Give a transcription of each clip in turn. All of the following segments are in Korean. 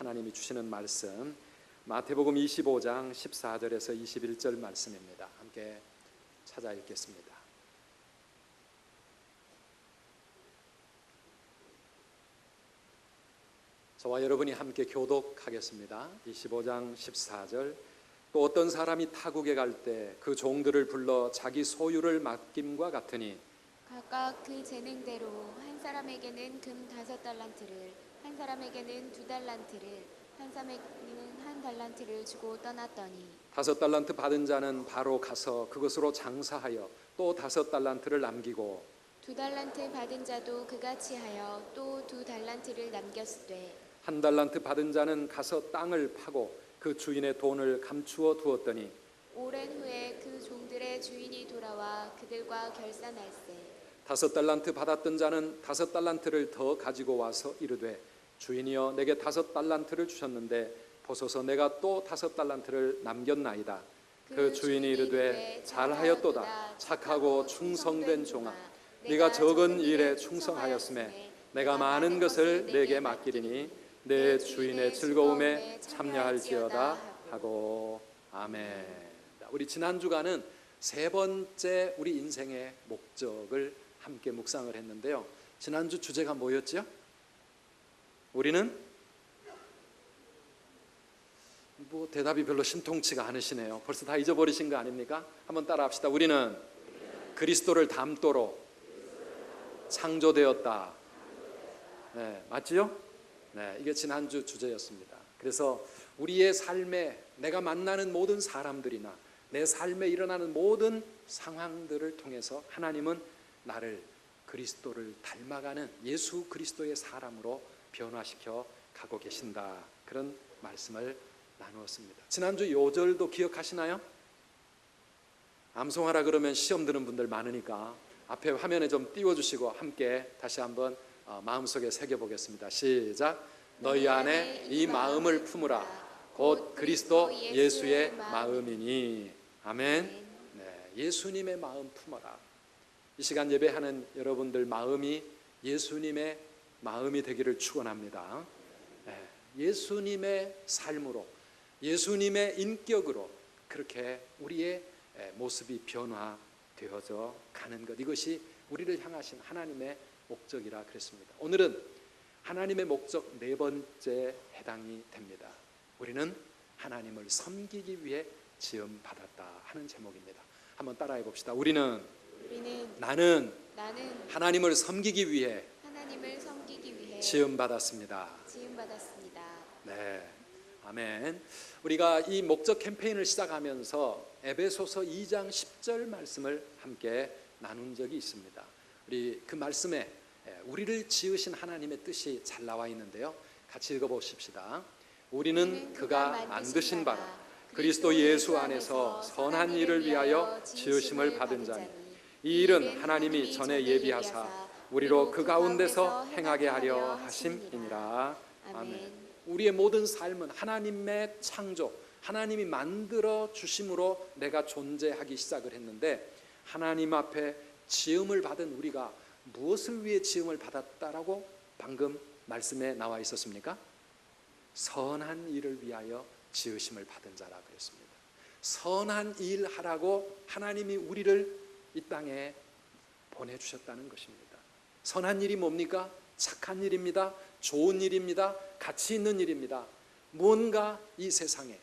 하나님이 주시는 말씀 마태복음 25장 14절에서 21절 말씀입니다. 함께 찾아 읽겠습니다. 저와 여러분이 함께 교독하겠습니다. 25장 14절. 또 어떤 사람이 타국에 갈 때 그 종들을 불러 자기 소유를 맡김과 같으니 각각 그 재능대로 한 사람에게는 금 5달란트를, 한 사람에게는 2달란트를, 한 사람에게는 1달란트를 주고 떠났더니 5달란트 받은 자는 바로 가서 그것으로 장사하여 또 5달란트를 남기고 2달란트 받은 자도 그같이 하여 또 2달란트를 남겼으되 1달란트 받은 자는 가서 땅을 파고 그 주인의 돈을 감추어 두었더니 오랜 후에 그 종들의 주인이 돌아와 그들과 결산할세 5달란트 받았던 자는 5달란트를 더 가지고 와서 이르되 주인이여 내게 5달란트를 주셨는데 보소서 내가 또 5달란트를 남겼나이다. 그 주인이 이르되 잘하였도다. 착하고 충성된 종아, 네가 적은 일에 충성하였음에 내가 많은 것을 내게 맡기리니 내 주인의 즐거움에 참여할지어다 하고. 아멘. 우리 지난 주간은 세 번째 우리 인생의 목적을 함께 묵상을 했는데요. 지난주 주제가 뭐였죠? 우리는 대답이 별로 심통치가 않으시네요. 벌써 다 잊어버리신 거 아닙니까? 한번 따라합시다. 우리는 그리스도를 닮도록 창조되었다. 네, 맞지요? 네, 이게 지난주 주제였습니다. 그래서 우리의 삶에 내가 만나는 모든 사람들이나 내 삶에 일어나는 모든 상황들을 통해서 하나님은 나를 그리스도를 닮아가는 예수 그리스도의 사람으로 변화시켜 가고 계신다. 그런 말씀을 나누었습니다. 지난주 요절도 기억하시나요? 암송하라 그러면 시험 드는 분들 많으니까 앞에 화면에 좀 띄워주시고 함께 다시 한번 마음속에 새겨보겠습니다. 시작. 너희 안에 이 마음을 품으라. 곧 그리스도 예수의 마음이니. 아멘. 네, 예수님의 마음 품어라. 이 시간 예배하는 여러분들 마음이 예수님의 마음이 되기를 축원합니다. 네, 예수님의 삶으로, 예수님의 인격으로 그렇게 우리의 모습이 변화되어져 가는 것, 이것이 우리를 향하신 하나님의 목적이라 그랬습니다. 오늘은 하나님의 목적 네 번째 해당이 됩니다. 우리는 하나님을 섬기기 위해 지음받았다 하는 제목입니다. 한번 따라해 봅시다. 나는 하나님을 섬기기 위해 지음받았습니다. 네, 아멘. 우리가 이 목적 캠페인을 시작하면서 에베소서 2장 10절 말씀을 함께 나눈 적이 있습니다. 우리 그 말씀에 우리를 지으신 하나님의 뜻이 잘 나와 있는데요. 같이 읽어보십시다. 우리는 그가 만드신 바라 그리스도 예수 안에서 선한 일을 위하여 지으심을 받은 자니 이 일은 하나님이 전에 예비하사 우리로 그 가운데서 행하게 하려 하심이니라. 아멘. 우리의 모든 삶은 하나님의 창조, 하나님이 만들어 주심으로 내가 존재하기 시작을 했는데 하나님 앞에 지음을 받은 우리가 무엇을 위해 지음을 받았다라고 방금 말씀에 나와 있었습니까? 선한 일을 위하여 지으심을 받은 자라 그랬습니다. 선한 일 하라고 하나님이 우리를 이 땅에 보내주셨다는 것입니다. 선한 일이 뭡니까? 착한 일입니다. 좋은 일입니다. 가치 있는 일입니다. 무언가 이 세상에,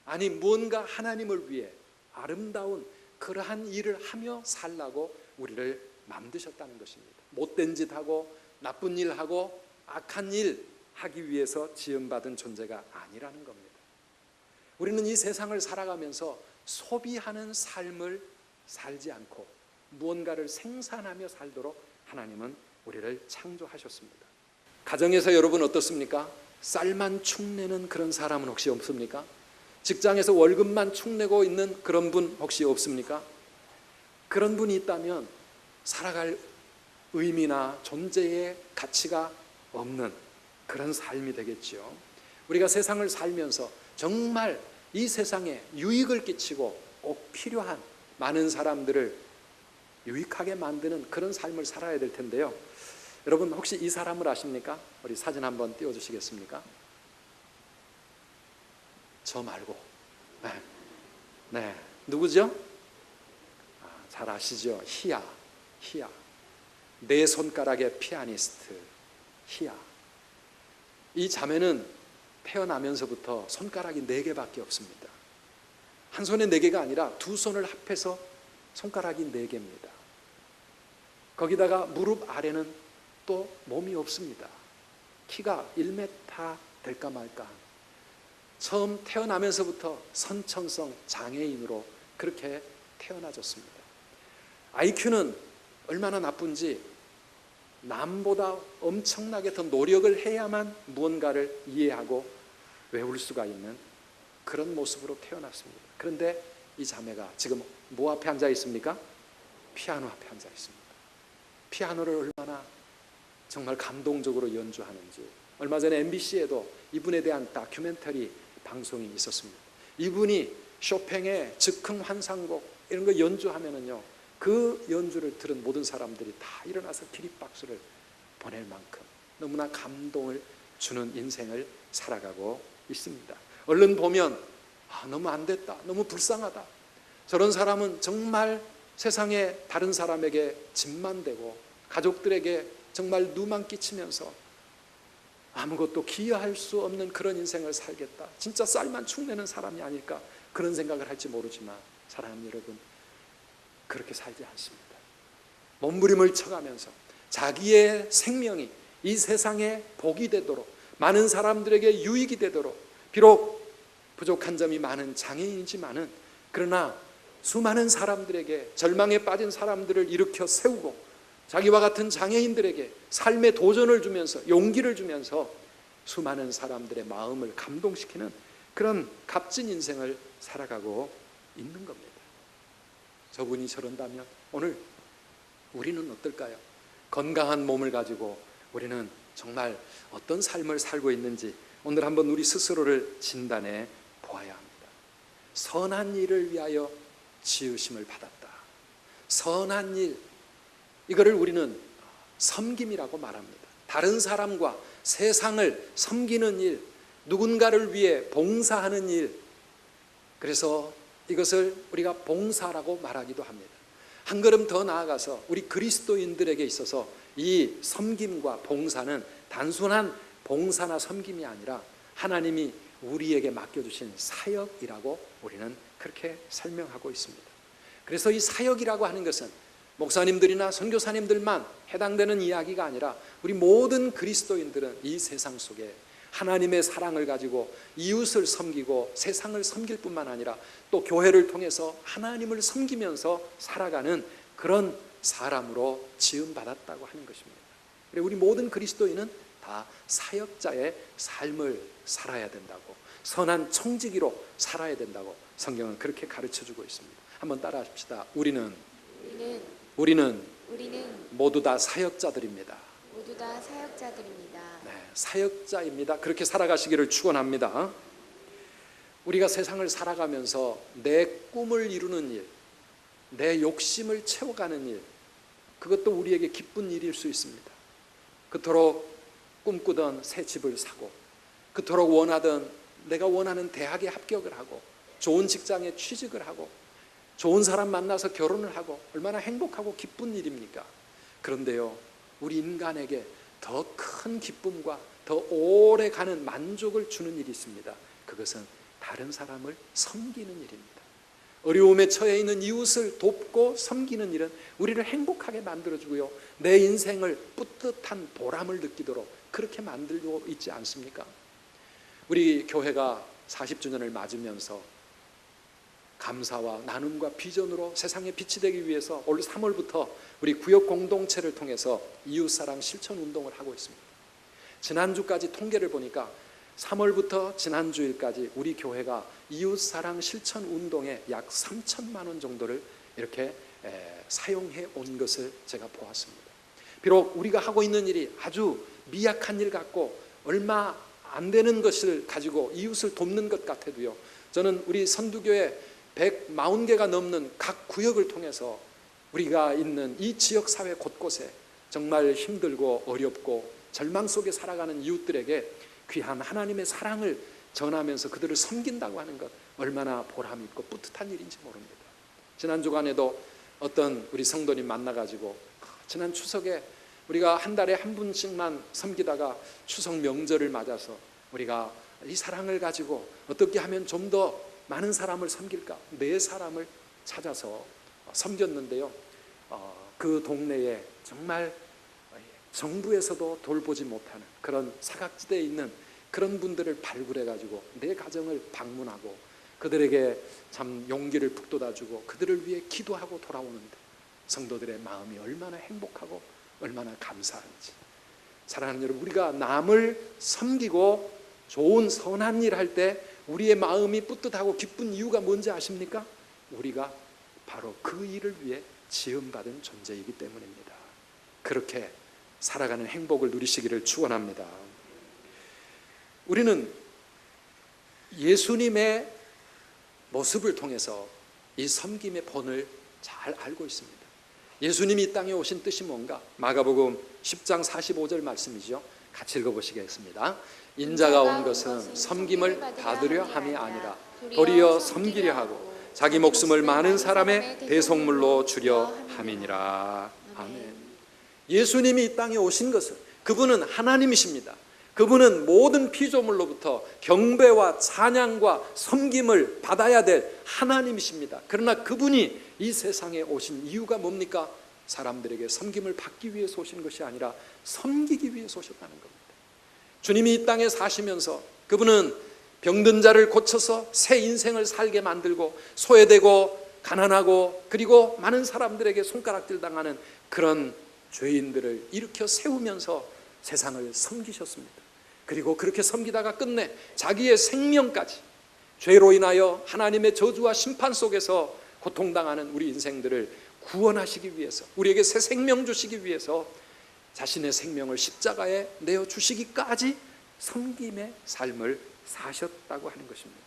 아니 무언가 하나님을 위해 아름다운 그러한 일을 하며 살라고 우리를 만드셨다는 것입니다. 못된 짓 하고 나쁜 일 하고 악한 일 하기 위해서 지음받은 존재가 아니라는 겁니다. 우리는 이 세상을 살아가면서 소비하는 삶을 살지 않고 무언가를 생산하며 살도록 하나님은 우리를 창조하셨습니다. 가정에서 여러분 어떻습니까? 쌀만 축내는 그런 사람은 혹시 없습니까? 직장에서 월급만 축내고 있는 그런 분 혹시 없습니까? 그런 분이 있다면 살아갈 의미나 존재의 가치가 없는 그런 삶이 되겠죠. 우리가 세상을 살면서 정말 이 세상에 유익을 끼치고 꼭 필요한 많은 사람들을 유익하게 만드는 그런 삶을 살아야 될 텐데요. 여러분 혹시 이 사람을 아십니까? 우리 사진 한번 띄워주시겠습니까? 저 말고. 네. 누구죠? 잘 아시죠? 희야. 네 손가락의 피아니스트 희야. 이 자매는 태어나면서부터 손가락이 4개밖에 없습니다. 한 손에 4개가 아니라 두 손을 합해서 손가락이 4개입니다. 거기다가 무릎 아래는 또 몸이 없습니다. 키가 1m 될까 말까. 처음 태어나면서부터 선천성 장애인으로 그렇게 태어나졌습니다. IQ는 얼마나 나쁜지 남보다 엄청나게 더 노력을 해야만 무언가를 이해하고 외울 수가 있는 그런 모습으로 태어났습니다. 그런데 이 자매가 지금 뭐 앞에 앉아 있습니까? 피아노 앞에 앉아 있습니다. 피아노를 얼마나 정말 감동적으로 연주하는지. 얼마 전에 MBC에도 이분에 대한 다큐멘터리 방송이 있었습니다. 이분이 쇼팽의 즉흥 환상곡 이런 거 연주하면은요, 그 연주를 들은 모든 사람들이 다 일어나서 기립박수를 보낼 만큼 너무나 감동을 주는 인생을 살아가고 있습니다. 얼른 보면 너무 안 됐다, 너무 불쌍하다, 저런 사람은 정말 세상에 다른 사람에게 짐만 되고 가족들에게 정말 누만 끼치면서 아무것도 기여할 수 없는 그런 인생을 살겠다, 진짜 쌀만 축내는 사람이 아닐까, 그런 생각을 할지 모르지만 사랑하는 여러분, 그렇게 살지 않습니다. 몸부림을 쳐가면서 자기의 생명이 이 세상에 복이 되도록, 많은 사람들에게 유익이 되도록, 비록 부족한 점이 많은 장애인이지만은 그러나 수많은 사람들에게, 절망에 빠진 사람들을 일으켜 세우고 자기와 같은 장애인들에게 삶의 도전을 주면서 용기를 주면서 수많은 사람들의 마음을 감동시키는 그런 값진 인생을 살아가고 있는 겁니다. 저분이 저런다면 오늘 우리는 어떨까요? 건강한 몸을 가지고 우리는 정말 어떤 삶을 살고 있는지 오늘 한번 우리 스스로를 진단해 보아야 합니다. 선한 일을 위하여 지으심을 받았다. 선한 일, 이거를 우리는 섬김이라고 말합니다. 다른 사람과 세상을 섬기는 일, 누군가를 위해 봉사하는 일, 그래서 이것을 우리가 봉사라고 말하기도 합니다. 한 걸음 더 나아가서 우리 그리스도인들에게 있어서 이 섬김과 봉사는 단순한 봉사나 섬김이 아니라 하나님이 우리에게 맡겨주신 사역이라고 우리는 그렇게 설명하고 있습니다. 그래서 이 사역이라고 하는 것은 목사님들이나 선교사님들만 해당되는 이야기가 아니라 우리 모든 그리스도인들은 이 세상 속에 하나님의 사랑을 가지고 이웃을 섬기고 세상을 섬길 뿐만 아니라 또 교회를 통해서 하나님을 섬기면서 살아가는 그런 사람으로 지음받았다고 하는 것입니다. 우리 모든 그리스도인은 다 사역자의 삶을 살아야 된다고, 선한 청지기로 살아야 된다고 성경은 그렇게 가르쳐주고 있습니다. 한번 따라합시다. 우리는 모두 다 사역자들입니다. 모두 다 사역자들입니다. 네, 사역자입니다. 그렇게 살아가시기를 축원합니다. 우리가 세상을 살아가면서 내 꿈을 이루는 일, 내 욕심을 채워가는 일, 그것도 우리에게 기쁜 일일 수 있습니다. 그토록 꿈꾸던 새 집을 사고, 그토록 원하던 내가 원하는 대학에 합격을 하고, 좋은 직장에 취직을 하고, 좋은 사람 만나서 결혼을 하고, 얼마나 행복하고 기쁜 일입니까? 그런데요, 우리 인간에게 더 큰 기쁨과 더 오래가는 만족을 주는 일이 있습니다. 그것은 다른 사람을 섬기는 일입니다. 어려움에 처해 있는 이웃을 돕고 섬기는 일은 우리를 행복하게 만들어주고요, 내 인생을 뿌듯한 보람을 느끼도록 그렇게 만들고 있지 않습니까? 우리 교회가 40주년을 맞으면서 감사와 나눔과 비전으로 세상에 빛이 되기 위해서 올 3월부터 우리 구역 공동체를 통해서 이웃사랑 실천 운동을 하고 있습니다. 지난주까지 통계를 보니까 3월부터 지난주일까지 우리 교회가 이웃사랑 실천 운동에 약 3천만 원 정도를 이렇게 사용해 온 것을 제가 보았습니다. 비록 우리가 하고 있는 일이 아주 미약한 일 같고 얼마 안 되는 것을 가지고 이웃을 돕는 것 같아도요, 저는 우리 선두교회 140개가 넘는 각 구역을 통해서 우리가 있는 이 지역사회 곳곳에 정말 힘들고 어렵고 절망 속에 살아가는 이웃들에게 귀한 하나님의 사랑을 전하면서 그들을 섬긴다고 하는 것 얼마나 보람 있고 뿌듯한 일인지 모릅니다. 지난 주간에도 어떤 우리 성도님 만나가지고 지난 추석에 우리가 한 달에 한 분씩만 섬기다가 추석 명절을 맞아서 우리가 이 사랑을 가지고 어떻게 하면 좀 더 많은 사람을 섬길까, 네 사람을 찾아서 섬겼는데요. 그 동네에 정말 정부에서도 돌보지 못하는 그런 사각지대에 있는 그런 분들을 발굴해가지고 내 가정을 방문하고 그들에게 참 용기를 북돋아주고 그들을 위해 기도하고 돌아오는데 성도들의 마음이 얼마나 행복하고 얼마나 감사한지. 사랑하는 여러분, 우리가 남을 섬기고 좋은 선한 일 할 때 우리의 마음이 뿌듯하고 기쁜 이유가 뭔지 아십니까? 우리가 바로 그 일을 위해 지음받은 존재이기 때문입니다. 그렇게 살아가는 행복을 누리시기를 축원합니다. 우리는 예수님의 모습을 통해서 이 섬김의 본을 잘 알고 있습니다. 예수님이 이 땅에 오신 뜻이 뭔가? 마가복음 10장 45절 말씀이죠. 같이 읽어보시겠습니다. 인자가 온 것은 섬김을 받으려 함이 아니라 도리어 섬기려 하고 자기 목숨을 많은 사람의 대속물로 주려 함이니라. 아멘. 예수님이 이 땅에 오신 것은 그분은 하나님이십니다. 그분은 모든 피조물로부터 경배와 찬양과 섬김을 받아야 될 하나님이십니다. 그러나 그분이 이 세상에 오신 이유가 뭡니까? 사람들에게 섬김을 받기 위해서 오신 것이 아니라 섬기기 위해서 오셨다는 겁니다. 주님이 이 땅에 사시면서 그분은 병든 자를 고쳐서 새 인생을 살게 만들고 소외되고 가난하고 그리고 많은 사람들에게 손가락질 당하는 그런 죄인들을 일으켜 세우면서 세상을 섬기셨습니다. 그리고 그렇게 섬기다가 끝내 자기의 생명까지 죄로 인하여 하나님의 저주와 심판 속에서 고통당하는 우리 인생들을 구원하시기 위해서, 우리에게 새 생명 주시기 위해서 자신의 생명을 십자가에 내어주시기까지 섬김의 삶을 사셨다고 하는 것입니다.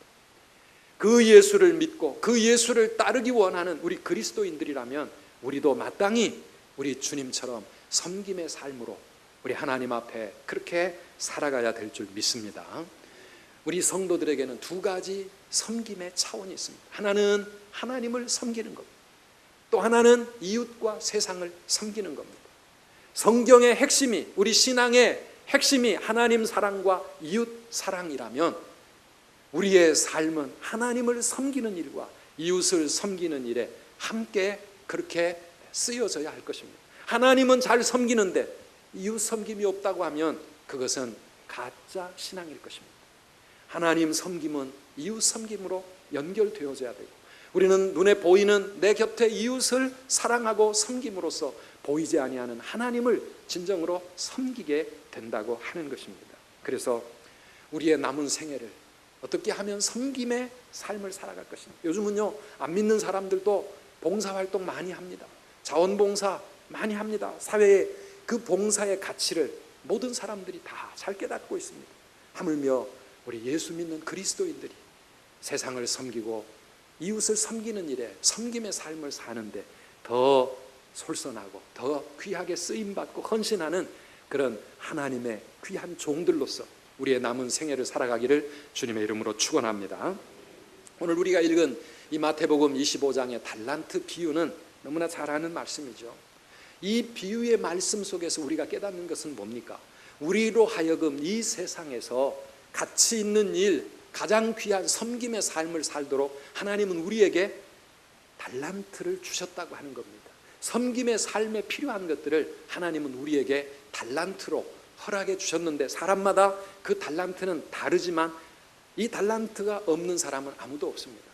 그 예수를 믿고 그 예수를 따르기 원하는 우리 그리스도인들이라면 우리도 마땅히 우리 주님처럼 섬김의 삶으로 우리 하나님 앞에 그렇게 살아가야 될 줄 믿습니다. 우리 성도들에게는 두 가지 섬김의 차원이 있습니다. 하나는 하나님을 섬기는 것, 또 하나는 이웃과 세상을 섬기는 겁니다. 성경의 핵심이, 우리 신앙의 핵심이 하나님 사랑과 이웃 사랑이라면 우리의 삶은 하나님을 섬기는 일과 이웃을 섬기는 일에 함께 그렇게 쓰여져야 할 것입니다. 하나님은 잘 섬기는데 이웃 섬김이 없다고 하면 그것은 가짜 신앙일 것입니다. 하나님 섬김은 이웃 섬김으로 연결되어져야 되고 우리는 눈에 보이는 내 곁에 이웃을 사랑하고 섬김으로써 보이지 아니하는 하나님을 진정으로 섬기게 된다고 하는 것입니다. 그래서 우리의 남은 생애를 어떻게 하면 섬김의 삶을 살아갈 것인가. 요즘은요, 안 믿는 사람들도 봉사활동 많이 합니다. 자원봉사 많이 합니다. 사회에 그 봉사의 가치를 모든 사람들이 다 잘 깨닫고 있습니다. 하물며 우리 예수 믿는 그리스도인들이 세상을 섬기고 이웃을 섬기는 일에 섬김의 삶을 사는데 더 솔선하고 더 귀하게 쓰임받고 헌신하는 그런 하나님의 귀한 종들로서 우리의 남은 생애를 살아가기를 주님의 이름으로 축원합니다. 오늘 우리가 읽은 이 마태복음 25장의 달란트 비유는 너무나 잘 아는 말씀이죠. 이 비유의 말씀 속에서 우리가 깨닫는 것은 뭡니까? 우리로 하여금 이 세상에서 가치 있는 일, 가장 귀한 섬김의 삶을 살도록 하나님은 우리에게 달란트를 주셨다고 하는 겁니다. 섬김의 삶에 필요한 것들을 하나님은 우리에게 달란트로 허락해 주셨는데 사람마다 그 달란트는 다르지만 이 달란트가 없는 사람은 아무도 없습니다.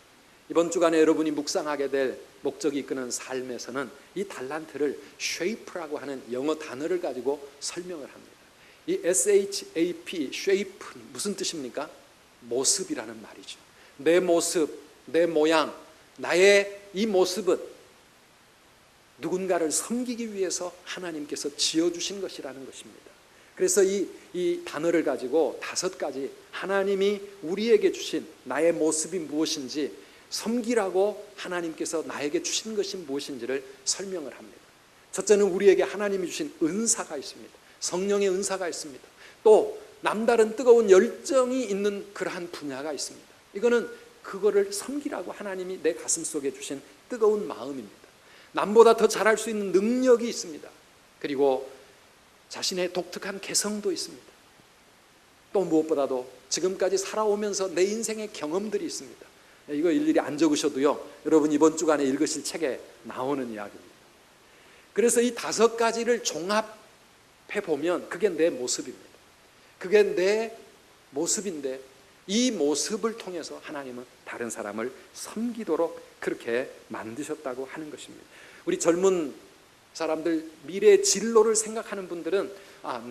이번 주간에 여러분이 묵상하게 될 목적이 이끄는 삶에서는 이 달란트를 shape라고 하는 영어 단어를 가지고 설명을 합니다. 이 SHAP, shape는 무슨 뜻입니까? 모습이라는 말이죠. 내 모습, 내 모양, 나의 이 모습은 누군가를 섬기기 위해서 하나님께서 지어주신 것이라는 것입니다. 그래서 이 단어를 가지고 5가지 하나님이 우리에게 주신 나의 모습이 무엇인지, 섬기라고 하나님께서 나에게 주신 것이 무엇인지를 설명을 합니다. 첫째는 우리에게 하나님이 주신 은사가 있습니다. 성령의 은사가 있습니다. 또 남다른 뜨거운 열정이 있는 그러한 분야가 있습니다. 이거는 그거를 섬기라고 하나님이 내 가슴 속에 주신 뜨거운 마음입니다. 남보다 더 잘할 수 있는 능력이 있습니다. 그리고 자신의 독특한 개성도 있습니다. 또 무엇보다도 지금까지 살아오면서 내 인생의 경험들이 있습니다. 이거 일일이 안 적으셔도요, 여러분 이번 주간에 읽으실 책에 나오는 이야기입니다. 그래서 이 5가지를 종합해 보면 그게 내 모습입니다. 그게 내 모습인데 이 모습을 통해서 하나님은 다른 사람을 섬기도록 그렇게 만드셨다고 하는 것입니다. 우리 젊은 사람들, 미래의 진로를 생각하는 분들은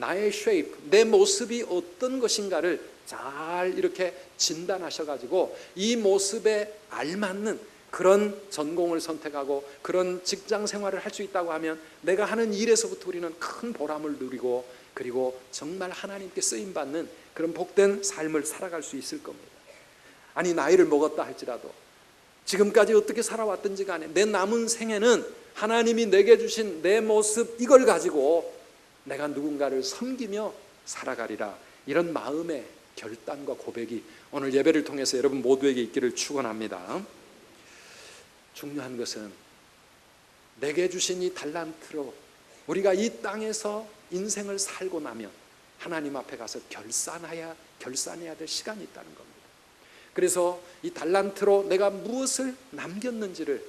나의 쉐이프, 내 모습이 어떤 것인가를 잘 이렇게 진단하셔가지고 이 모습에 알맞는 그런 전공을 선택하고 그런 직장 생활을 할 수 있다고 하면 내가 하는 일에서부터 우리는 큰 보람을 누리고 그리고 정말 하나님께 쓰임받는 그런 복된 삶을 살아갈 수 있을 겁니다. 아니 나이를 먹었다 할지라도 지금까지 어떻게 살아왔든지 간에 내 남은 생애는 하나님이 내게 주신 내 모습 이걸 가지고 내가 누군가를 섬기며 살아가리라, 이런 마음의 결단과 고백이 오늘 예배를 통해서 여러분 모두에게 있기를 축원합니다. 중요한 것은 내게 주신 이 달란트로 우리가 이 땅에서 인생을 살고 나면 하나님 앞에 가서 결산해야 될 시간이 있다는 겁니다. 그래서 이 달란트로 내가 무엇을 남겼는지를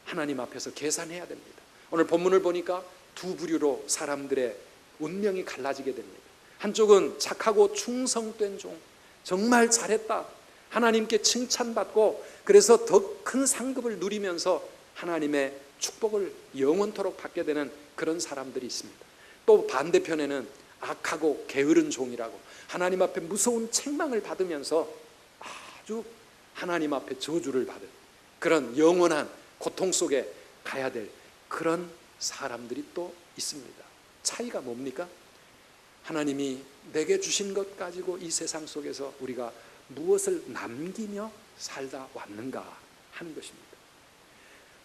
하나님 앞에서 계산해야 됩니다. 오늘 본문을 보니까 두 부류로 사람들의 운명이 갈라지게 됩니다. 한쪽은 착하고 충성된 종, 정말 잘했다, 하나님께 칭찬받고 그래서 더 큰 상급을 누리면서 하나님의 축복을 영원토록 받게 되는 그런 사람들이 있습니다. 또 반대편에는 악하고 게으른 종이라고 하나님 앞에 무서운 책망을 받으면서 아주 하나님 앞에 저주를 받은 그런 영원한 고통 속에 가야 될 그런 사람들이 또 있습니다. 차이가 뭡니까? 하나님이 내게 주신 것 가지고 이 세상 속에서 우리가 무엇을 남기며 살다 왔는가 하는 것입니다.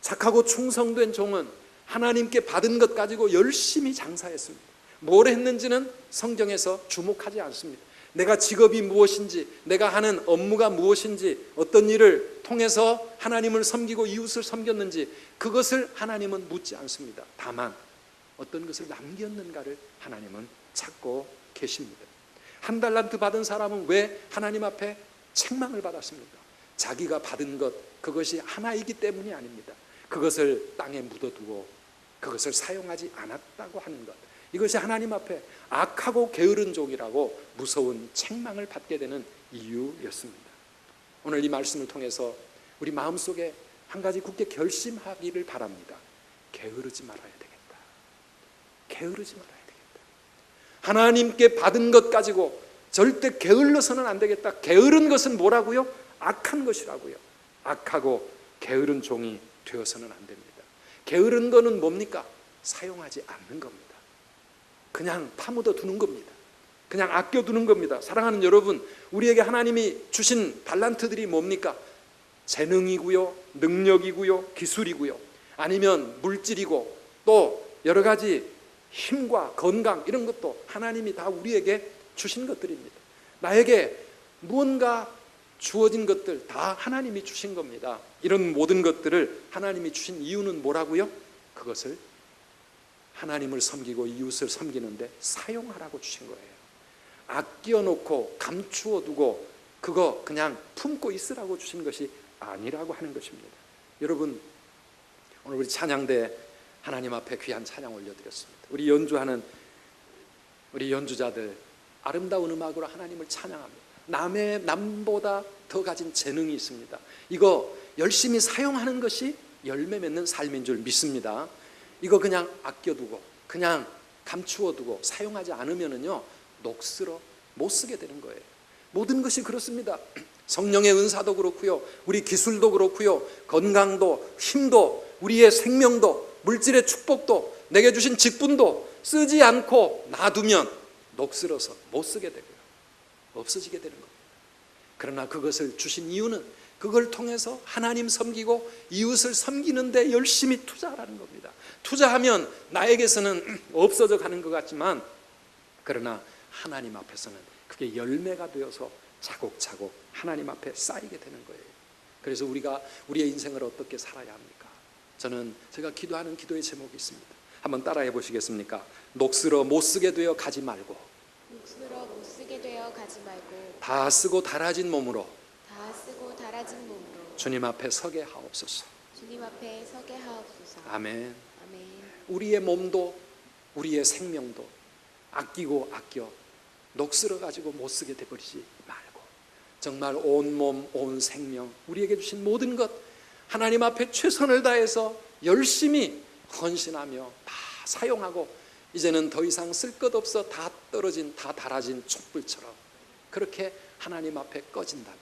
착하고 충성된 종은 하나님께 받은 것 가지고 열심히 장사했습니다. 뭘 했는지는 성경에서 주목하지 않습니다. 내가 직업이 무엇인지, 내가 하는 업무가 무엇인지, 어떤 일을 통해서 하나님을 섬기고 이웃을 섬겼는지 그것을 하나님은 묻지 않습니다. 다만 어떤 것을 남겼는가를 하나님은 찾고 계십니다. 1달란트 받은 사람은 왜 하나님 앞에 책망을 받았습니까? 자기가 받은 것 그것이 하나이기 때문이 아닙니다. 그것을 땅에 묻어두고 그것을 사용하지 않았다고 하는 것, 이것이 하나님 앞에 악하고 게으른 종이라고 무서운 책망을 받게 되는 이유였습니다. 오늘 이 말씀을 통해서 우리 마음속에 한 가지 굳게 결심하기를 바랍니다. 게으르지 말아야 되겠다. 게으르지 말아야 되겠다. 하나님께 받은 것 가지고 절대 게을러서는 안 되겠다. 게으른 것은 뭐라고요? 악한 것이라고요. 악하고 게으른 종이 되어서는 안 됩니다. 게으른 거는 뭡니까? 사용하지 않는 겁니다. 그냥 파묻어 두는 겁니다. 그냥 아껴두는 겁니다. 사랑하는 여러분, 우리에게 하나님이 주신 달란트들이 뭡니까? 재능이고요, 능력이고요, 기술이고요, 아니면 물질이고 또 여러 가지 힘과 건강, 이런 것도 하나님이 다 우리에게 주신 것들입니다. 나에게 무언가 주어진 것들 다 하나님이 주신 겁니다. 이런 모든 것들을 하나님이 주신 이유는 뭐라고요? 그것을 하나님을 섬기고 이웃을 섬기는데 사용하라고 주신 거예요. 아껴놓고 감추어두고 그거 그냥 품고 있으라고 주신 것이 아니라고 하는 것입니다. 여러분, 오늘 우리 찬양대 하나님 앞에 귀한 찬양 올려드렸습니다. 우리 연주하는 우리 연주자들 아름다운 음악으로 하나님을 찬양합니다. 남보다 더 가진 재능이 있습니다. 이거 열심히 사용하는 것이 열매 맺는 삶인 줄 믿습니다. 이거 그냥 아껴두고 그냥 감추어두고 사용하지 않으면은요, 녹슬어 못 쓰게 되는 거예요. 모든 것이 그렇습니다. 성령의 은사도 그렇고요, 우리 기술도 그렇고요, 건강도, 힘도, 우리의 생명도, 물질의 축복도, 내게 주신 직분도 쓰지 않고 놔두면 녹슬어서 못 쓰게 되고요, 없어지게 되는 겁니다. 그러나 그것을 주신 이유는 그걸 통해서 하나님 섬기고 이웃을 섬기는 데 열심히 투자하라는 겁니다. 투자하면 나에게서는 없어져 가는 것 같지만 그러나 하나님 앞에서는 그게 열매가 되어서 차곡차곡 하나님 앞에 쌓이게 되는 거예요. 그래서 우리가 우리의 인생을 어떻게 살아야 합니까? 저는 제가 기도하는 기도의 제목이 있습니다. 한번 따라해 보시겠습니까? 녹슬어 못 쓰게 되어 가지 말고, 녹슬어 못 쓰게 되어 가지 말고, 다 쓰고 달아진 몸으로 다 쓰고 달아진 몸으로 주님 앞에 서게 하옵소서. 주님 앞에 서게 하옵소서. 아멘. 아멘. 우리의 몸도 우리의 생명도 아끼고 아껴 녹슬어 가지고 못 쓰게 돼버리지 말고, 정말 온 몸, 온 생명, 우리에게 주신 모든 것 하나님 앞에 최선을 다해서 열심히 헌신하며 다 사용하고, 이제는 더 이상 쓸 것 없어 다 떨어진, 다 닳아진 촛불처럼 그렇게 하나님 앞에 꺼진다면,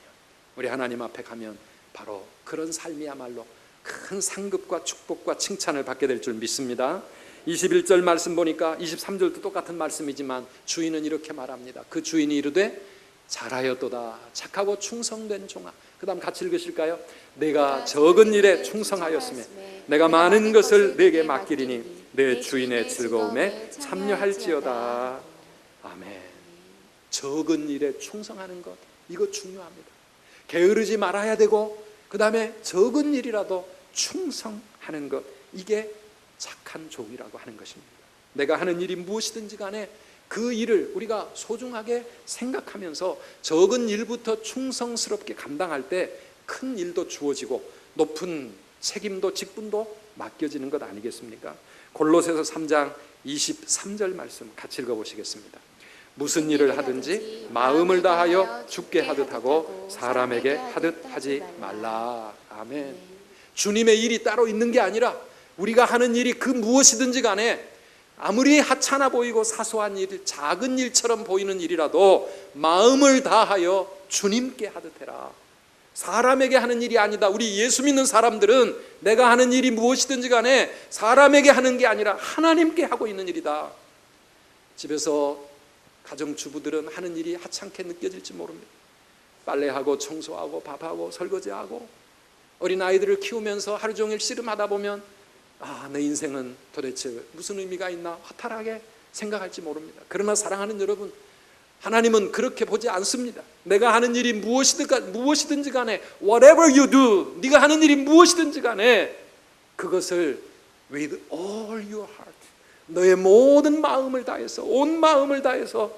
우리 하나님 앞에 가면 바로 그런 삶이야말로 큰 상급과 축복과 칭찬을 받게 될 줄 믿습니다. 21절 말씀 보니까 23절도 똑같은 말씀이지만 주인은 이렇게 말합니다. 그 주인이 이르되 잘하였도다 착하고 충성된 종아. 그 다음 같이 읽으실까요? 내가 적은 일에 충성하였으며 내가 많은 것을 내게 맡기리니 내 주인의 즐거움에 참여할지어다. 아멘. 적은 일에 충성하는 것, 이거 중요합니다. 게으르지 말아야 되고, 그 다음에 적은 일이라도 충성하는 것, 이게 착한 종이라고 하는 것입니다. 내가 하는 일이 무엇이든지 간에 그 일을 우리가 소중하게 생각하면서 적은 일부터 충성스럽게 감당할 때 큰 일도 주어지고 높은 책임도 직분도 맡겨지는 것 아니겠습니까? 골로새서 3장 23절 말씀 같이 읽어보시겠습니다. 무슨 일을 하든지 마음을 다하여 주께 하듯 하고 사람에게 하듯 하지 말라. 아멘. 주님의 일이 따로 있는 게 아니라 우리가 하는 일이 그 무엇이든지 간에 아무리 하찮아 보이고 사소한 일, 작은 일처럼 보이는 일이라도 마음을 다하여 주님께 하듯 해라. 사람에게 하는 일이 아니다. 우리 예수 믿는 사람들은 내가 하는 일이 무엇이든지 간에 사람에게 하는 게 아니라 하나님께 하고 있는 일이다. 집에서 가정주부들은 하는 일이 하찮게 느껴질지 모릅니다. 빨래하고 청소하고 밥하고 설거지하고 어린아이들을 키우면서 하루 종일 씨름하다 보면 내 인생은 도대체 무슨 의미가 있나 허탈하게 생각할지 모릅니다. 그러나 사랑하는 여러분, 하나님은 그렇게 보지 않습니다. 내가 하는 일이 무엇이든지 간에 whatever you do, 네가 하는 일이 무엇이든지 간에 그것을 with all your heart, 너의 모든 마음을 다해서, 온 마음을 다해서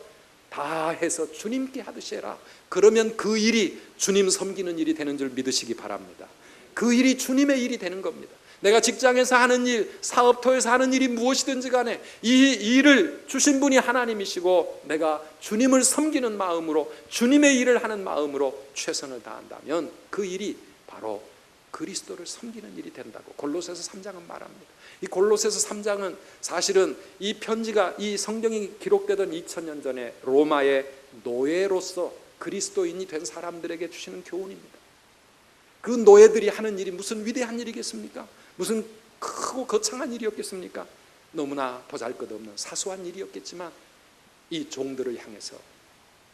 다 해서 주님께 하듯이 해라. 그러면 그 일이 주님 섬기는 일이 되는 줄 믿으시기 바랍니다. 그 일이 주님의 일이 되는 겁니다. 내가 직장에서 하는 일, 사업터에서 하는 일이 무엇이든지 간에 이 일을 주신 분이 하나님이시고 내가 주님을 섬기는 마음으로, 주님의 일을 하는 마음으로 최선을 다한다면 그 일이 바로 그리스도를 섬기는 일이 된다고 골로새서 3장은 말합니다. 이 골로새서 3장은 사실은 이 편지가, 이 성경이 기록되던 2000년 전에 로마의 노예로서 그리스도인이 된 사람들에게 주시는 교훈입니다. 그 노예들이 하는 일이 무슨 위대한 일이겠습니까? 무슨 크고 거창한 일이었겠습니까? 너무나 보잘것없는 사소한 일이었겠지만 이 종들을 향해서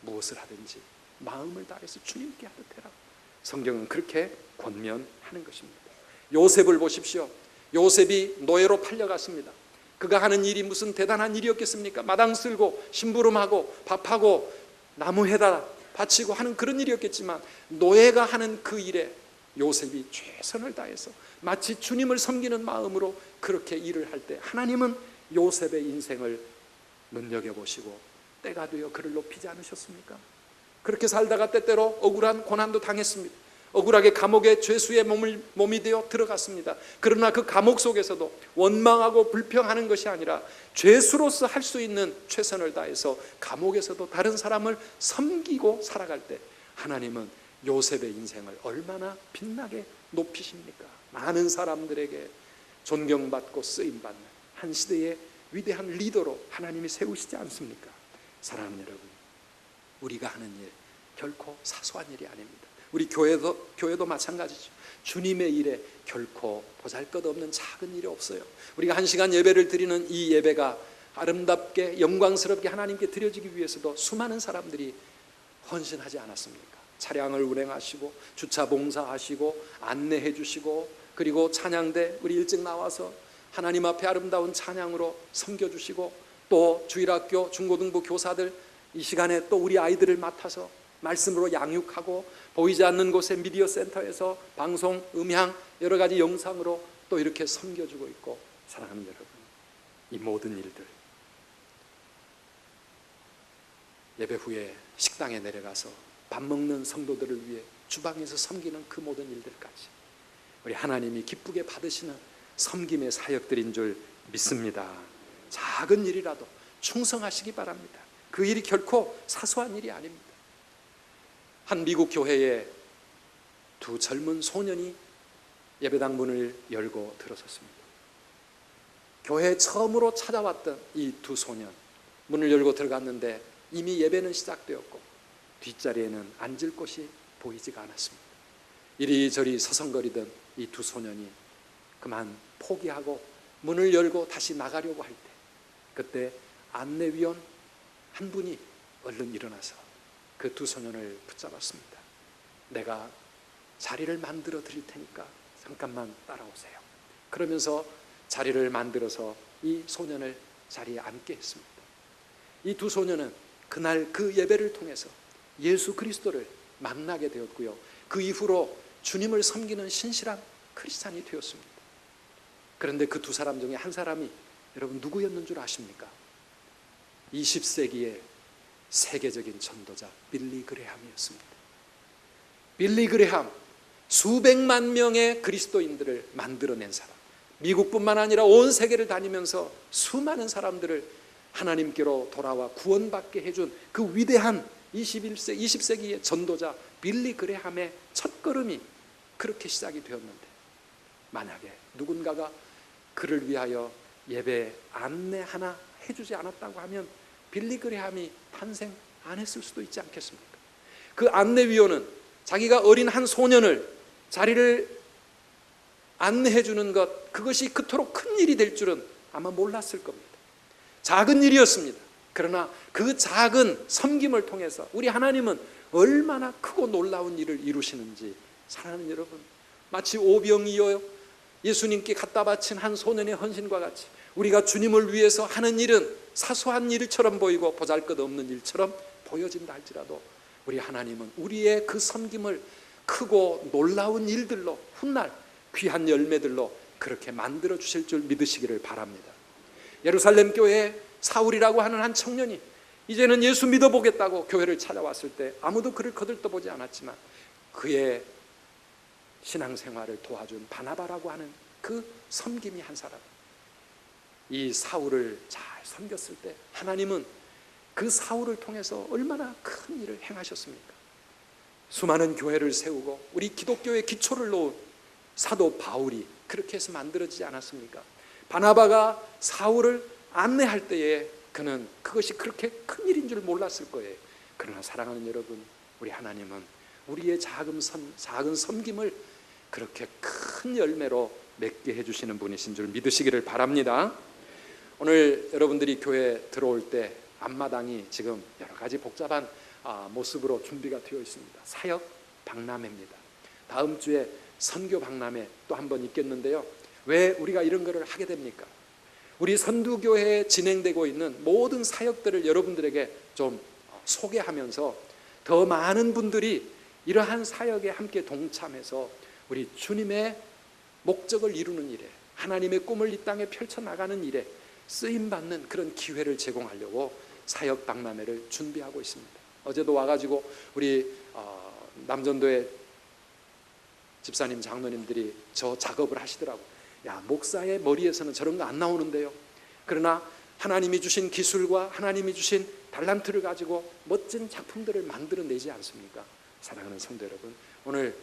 무엇을 하든지 마음을 다해서 주님께 하듯 해라. 성경은 그렇게 권면하는 것입니다. 요셉을 보십시오. 요셉이 노예로 팔려갔습니다. 그가 하는 일이 무슨 대단한 일이었겠습니까? 마당 쓸고 심부름하고 밥하고 나무에다 바치고 하는 그런 일이었겠지만 노예가 하는 그 일에 요셉이 최선을 다해서 마치 주님을 섬기는 마음으로 그렇게 일을 할 때 하나님은 요셉의 인생을 눈여겨보시고 때가 되어 그를 높이지 않으셨습니까? 그렇게 살다가 때때로 억울한 고난도 당했습니다. 억울하게 감옥의 죄수의 몸이 되어 들어갔습니다. 그러나 그 감옥 속에서도 원망하고 불평하는 것이 아니라 죄수로서 할 수 있는 최선을 다해서 감옥에서도 다른 사람을 섬기고 살아갈 때 하나님은 요셉의 인생을 얼마나 빛나게 높이십니까? 많은 사람들에게 존경받고 쓰임받는 한 시대의 위대한 리더로 하나님이 세우시지 않습니까? 사랑하는 여러분, 우리가 하는 일 결코 사소한 일이 아닙니다. 우리 교회도 마찬가지죠. 주님의 일에 결코 보잘것없는 작은 일이 없어요. 우리가 1시간 예배를 드리는 이 예배가 아름답게 영광스럽게 하나님께 드려지기 위해서도 수많은 사람들이 헌신하지 않았습니까? 차량을 운행하시고 주차 봉사하시고 안내해 주시고, 그리고 찬양대 우리 일찍 나와서 하나님 앞에 아름다운 찬양으로 섬겨주시고, 또 주일학교 중고등부 교사들 이 시간에 또 우리 아이들을 맡아서 말씀으로 양육하고 보이지 않는 곳에 미디어 센터에서 방송, 음향, 여러 가지 영상으로 또 이렇게 섬겨주고 있고, 사랑하는 여러분, 이 모든 일들 예배 후에 식당에 내려가서 밥 먹는 성도들을 위해 주방에서 섬기는 그 모든 일들까지 우리 하나님이 기쁘게 받으시는 섬김의 사역들인 줄 믿습니다. 작은 일이라도 충성하시기 바랍니다. 그 일이 결코 사소한 일이 아닙니다. 한 미국 교회에 두 젊은 소년이 예배당 문을 열고 들어섰습니다. 교회에 처음으로 찾아왔던 이 두 소년, 문을 열고 들어갔는데 이미 예배는 시작되었고 뒷자리에는 앉을 곳이 보이지가 않았습니다. 이리저리 서성거리던 이 두 소년이 그만 포기하고 문을 열고 다시 나가려고 할 때, 그때 안내위원 한 분이 얼른 일어나서 그 두 소년을 붙잡았습니다. 내가 자리를 만들어 드릴 테니까 잠깐만 따라오세요. 그러면서 자리를 만들어서 이 소년을 자리에 앉게 했습니다. 이 두 소년은 그날 그 예배를 통해서 예수 그리스도를 만나게 되었고요, 그 이후로 주님을 섬기는 신실한 크리스찬이 되었습니다. 그런데 그 두 사람 중에 한 사람이 여러분 누구였는 줄 아십니까? 20세기의 세계적인 전도자 빌리 그레함이었습니다. 빌리 그레함, 수백만 명의 그리스도인들을 만들어낸 사람, 미국뿐만 아니라 온 세계를 다니면서 수많은 사람들을 하나님께로 돌아와 구원받게 해준 그 위대한 20세기의 전도자 빌리 그레함의 첫걸음이 그렇게 시작이 되었는데, 만약에 누군가가 그를 위하여 예배 안내 하나 해주지 않았다고 하면 빌리 그레함이 탄생 안 했을 수도 있지 않겠습니까? 그 안내위원은 자기가 어린 한 소년을 자리를 안내해 주는 것, 그것이 그토록 큰 일이 될 줄은 아마 몰랐을 겁니다. 작은 일이었습니다. 그러나 그 작은 섬김을 통해서 우리 하나님은 얼마나 크고 놀라운 일을 이루시는지, 사랑하는 여러분, 마치 오병이어 예수님께 갖다 바친 한 소년의 헌신과 같이 우리가 주님을 위해서 하는 일은 사소한 일처럼 보이고 보잘것없는 일처럼 보여진다 할지라도 우리 하나님은 우리의 그 섬김을 크고 놀라운 일들로, 훗날 귀한 열매들로 그렇게 만들어 주실 줄 믿으시기를 바랍니다. 예루살렘 교회에 사울이라고 하는 한 청년이 이제는 예수 믿어보겠다고 교회를 찾아왔을 때 아무도 그를 거들떠보지 않았지만 그의 신앙생활을 도와준 바나바라고 하는 그 섬김이 한 사람, 이 사울을 잘 섬겼을 때 하나님은 그 사울을 통해서 얼마나 큰 일을 행하셨습니까? 수많은 교회를 세우고 우리 기독교의 기초를 놓은 사도 바울이 그렇게 해서 만들어지지 않았습니까? 바나바가 사울을 안내할 때에 그는 그것이 그렇게 큰 일인 줄 몰랐을 거예요. 그러나 사랑하는 여러분, 우리 하나님은 우리의 작은 섬김을 그렇게 큰 열매로 맺게 해주시는 분이신 줄 믿으시기를 바랍니다. 오늘 여러분들이 교회에 들어올 때 앞마당이 지금 여러 가지 복잡한 모습으로 준비가 되어 있습니다. 사역 박람회입니다. 다음 주에 선교 박람회 또 한 번 있겠는데요. 왜 우리가 이런 거를 하게 됩니까? 우리 선두교회에 진행되고 있는 모든 사역들을 여러분들에게 좀 소개하면서 더 많은 분들이 이러한 사역에 함께 동참해서 우리 주님의 목적을 이루는 일에, 하나님의 꿈을 이 땅에 펼쳐나가는 일에 쓰임받는 그런 기회를 제공하려고 사역 박람회를 준비하고 있습니다. 어제도 와가지고 우리 남전도의 집사님, 장로님들이 저 작업을 하시더라고요. 야, 목사의 머리에서는 저런 거 안 나오는데요. 그러나 하나님이 주신 기술과 하나님이 주신 달란트를 가지고 멋진 작품들을 만들어내지 않습니까? 사랑하는 성도 여러분, 오늘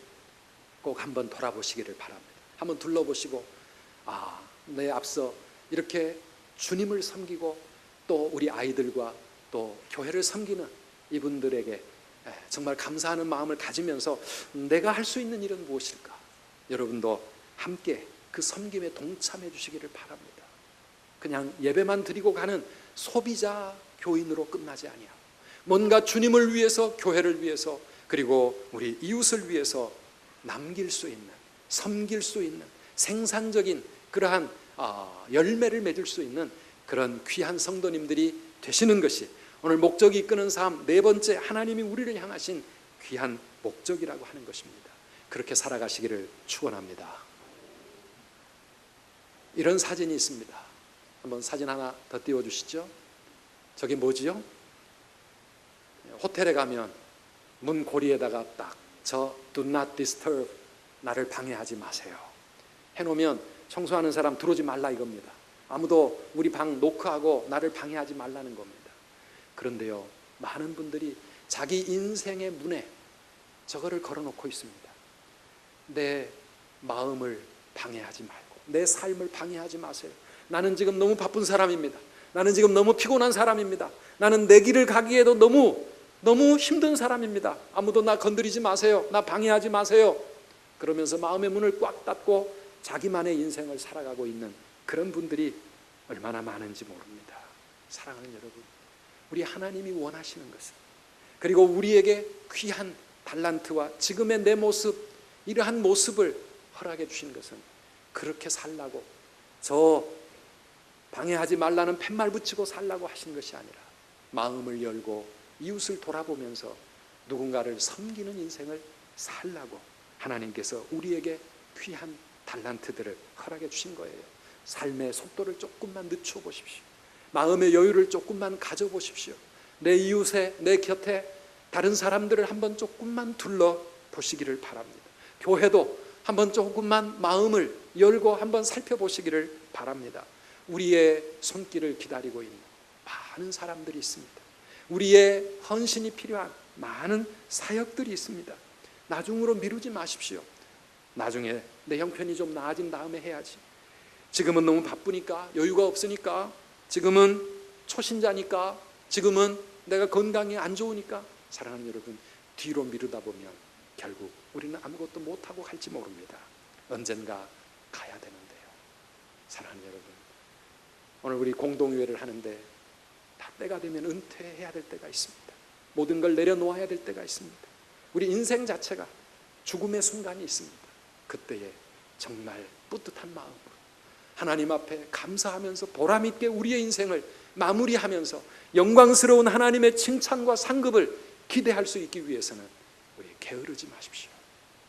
꼭 한번 돌아보시기를 바랍니다. 한번 둘러보시고, 내 앞서 이렇게 주님을 섬기고 또 우리 아이들과 또 교회를 섬기는 이분들에게 정말 감사하는 마음을 가지면서 내가 할 수 있는 일은 무엇일까? 여러분도 함께 그 섬김에 동참해 주시기를 바랍니다. 그냥 예배만 드리고 가는 소비자 교인으로 끝나지 아니하고 뭔가 주님을 위해서, 교회를 위해서, 그리고 우리 이웃을 위해서 남길 수 있는, 섬길 수 있는 생산적인 그러한 열매를 맺을 수 있는 그런 귀한 성도님들이 되시는 것이 오늘 목적이 이끄는 삶 네 번째, 하나님이 우리를 향하신 귀한 목적이라고 하는 것입니다. 그렇게 살아가시기를 축원합니다. 이런 사진이 있습니다. 한번 사진 하나 더 띄워주시죠. 저게 뭐지요? 호텔에 가면 문 고리에다가 딱 저 Do not disturb, 나를 방해하지 마세요 해놓으면 청소하는 사람 들어오지 말라 이겁니다. 아무도 우리 방 노크하고 나를 방해하지 말라는 겁니다. 그런데요, 많은 분들이 자기 인생의 문에 저거를 걸어놓고 있습니다. 내 마음을 방해하지 말고, 내 삶을 방해하지 마세요. 나는 지금 너무 바쁜 사람입니다. 나는 지금 너무 피곤한 사람입니다. 나는 내 길을 가기에도 너무 힘든 사람입니다. 아무도 나 건드리지 마세요. 나 방해하지 마세요. 그러면서 마음의 문을 꽉 닫고 자기만의 인생을 살아가고 있는 그런 분들이 얼마나 많은지 모릅니다. 사랑하는 여러분, 우리 하나님이 원하시는 것은, 그리고 우리에게 귀한 달란트와 지금의 내 모습, 이러한 모습을 허락해 주신 것은 그렇게 살라고, 저 방해하지 말라는 팻말 붙이고 살라고 하신 것이 아니라 마음을 열고 이웃을 돌아보면서 누군가를 섬기는 인생을 살라고 하나님께서 우리에게 귀한 달란트들을 허락해 주신 거예요. 삶의 속도를 조금만 늦춰 보십시오. 마음의 여유를 조금만 가져보십시오. 내 이웃에, 내 곁에 다른 사람들을 한번 조금만 둘러보시기를 바랍니다. 교회도 한번 조금만 마음을 열고 한번 살펴보시기를 바랍니다. 우리의 손길을 기다리고 있는 많은 사람들이 있습니다. 우리의 헌신이 필요한 많은 사역들이 있습니다. 나중으로 미루지 마십시오. 나중에 내 형편이 좀 나아진 다음에 해야지. 지금은 너무 바쁘니까, 여유가 없으니까, 지금은 초신자니까, 지금은 내가 건강이 안 좋으니까. 사랑하는 여러분, 뒤로 미루다 보면 결국 우리는 아무것도 못하고 갈지 모릅니다. 언젠가 가야 되는데요. 사랑하는 여러분, 오늘 우리 공동회를 하는데 다 때가 되면 은퇴해야 될 때가 있습니다. 모든 걸 내려놓아야 될 때가 있습니다. 우리 인생 자체가 죽음의 순간이 있습니다. 그때에 정말 뿌듯한 마음으로 하나님 앞에 감사하면서 보람있게 우리의 인생을 마무리하면서 영광스러운 하나님의 칭찬과 상급을 기대할 수 있기 위해서는 우리 게으르지 마십시오.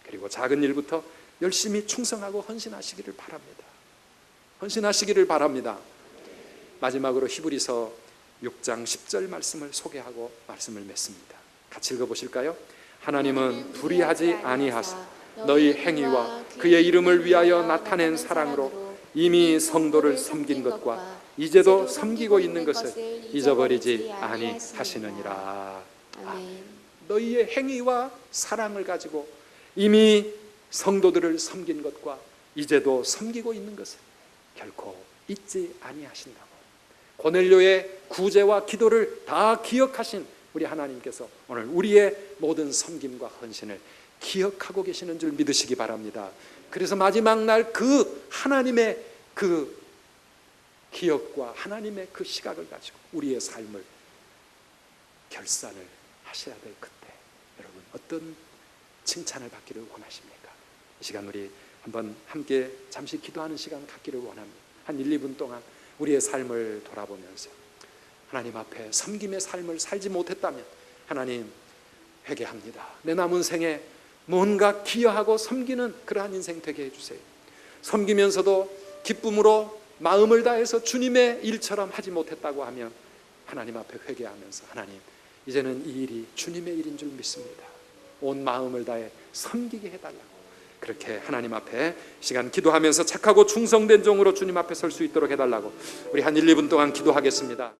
그리고 작은 일부터 열심히 충성하고 헌신하시기를 바랍니다. 헌신하시기를 바랍니다. 마지막으로 히브리서 6장 10절 말씀을 소개하고 말씀을 맺습니다. 같이 읽어보실까요? 하나님은 불의하지 아니하사 너희 행위와 그의 이름을 위하여 나타낸 사랑으로 이미 성도를 섬긴 것과 이제도 섬기고 있는 것을 잊어버리지 아니하시느니라. 너희의 행위와 사랑을 가지고 이미 성도들을 섬긴 것과 이제도 섬기고 있는 것을 결코 잊지 아니하신다고. 고넬료의 구제와 기도를 다 기억하신 우리 하나님께서 오늘 우리의 모든 섬김과 헌신을 기억하고 계시는 줄 믿으시기 바랍니다. 그래서 마지막 날 그 하나님의 그 기억과 하나님의 그 시각을 가지고 우리의 삶을 결산을 하셔야 될 그때, 여러분 어떤 칭찬을 받기를 원하십니까? 이 시간 우리 한번 함께 잠시 기도하는 시간 갖기를 원합니다. 한 1, 2분 동안 우리의 삶을 돌아보면서 하나님 앞에 섬김의 삶을 살지 못했다면 하나님 회개합니다. 내 남은 생에 뭔가 기여하고 섬기는 그러한 인생 되게 해주세요. 섬기면서도 기쁨으로 마음을 다해서 주님의 일처럼 하지 못했다고 하면 하나님 앞에 회개하면서 하나님, 이제는 이 일이 주님의 일인 줄 믿습니다. 온 마음을 다해 섬기게 해달라고 그렇게 하나님 앞에 시간 기도하면서 착하고 충성된 종으로 주님 앞에 설 수 있도록 해달라고 우리 한 1, 2분 동안 기도하겠습니다.